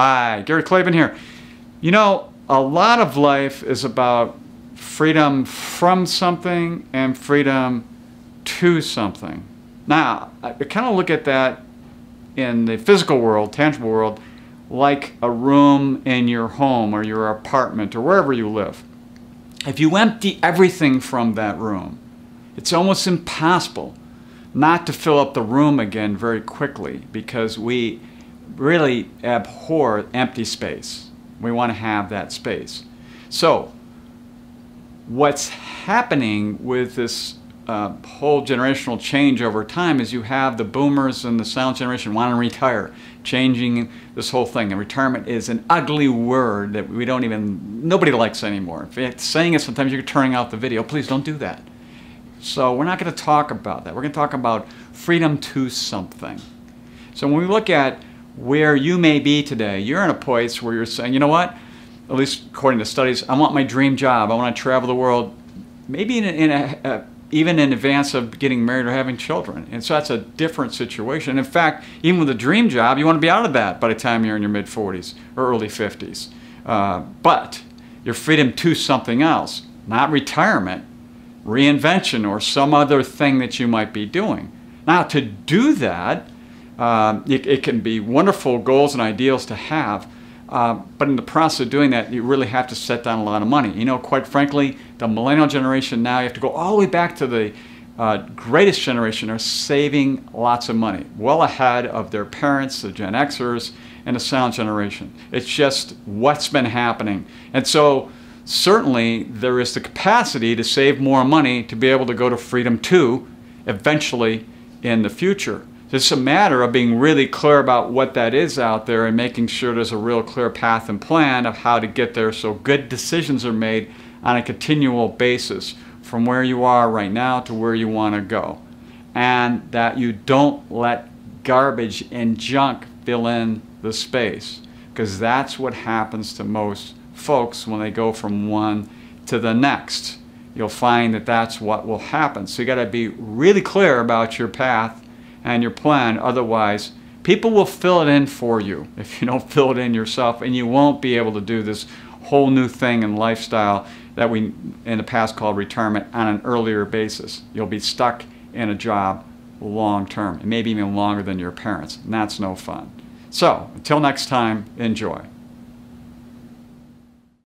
Hi, Gary Klavan here. You know, a lot of life is about freedom from something and freedom to something. Now, I kind of look at that in the physical world, tangible world, like a room in your home or your apartment or wherever you live. If you empty everything from that room, it's almost impossible not to fill up the room again very quickly, because we really abhor empty space. We want to have that space. So what's happening with this whole generational change over time is you have the boomers and the silent generation want to retire, changing this whole thing. And retirement is an ugly word that nobody likes anymore. In fact, saying it sometimes you're turning out the video. Please don't do that. So we're not going to talk about that. We're going to talk about freedom to something. So when we look at where you may be today, you're in a place where you're saying, you know what, at least according to studies, I want my dream job. I want to travel the world, maybe even in advance of getting married or having children. And so that's a different situation. In fact, even with a dream job, you want to be out of that by the time you're in your mid-40s or early 50s. But your freedom to something else, not retirement, reinvention, or some other thing that you might be doing. Now, to do that, it can be wonderful goals and ideals to have, but in the process of doing that, you really have to set down a lot of money. You know, quite frankly, the millennial generation now, you have to go all the way back to the greatest generation, are saving lots of money, well ahead of their parents, the Gen Xers, and the silent generation. It's just what's been happening. And so certainly there is the capacity to save more money to be able to go to freedom to eventually in the future. It's a matter of being really clear about what that is out there and making sure there's a real clear path and plan of how to get there, so good decisions are made on a continual basis from where you are right now to where you want to go. And that you don't let garbage and junk fill in the space, because that's what happens to most folks when they go from one to the next. You'll find that that's what will happen. So you got to be really clear about your path and your plan. Otherwise, people will fill it in for you if you don't fill it in yourself, and you won't be able to do this whole new thing in lifestyle that we in the past called retirement on an earlier basis. You'll be stuck in a job long term, and maybe even longer than your parents, and that's no fun. So until next time, enjoy.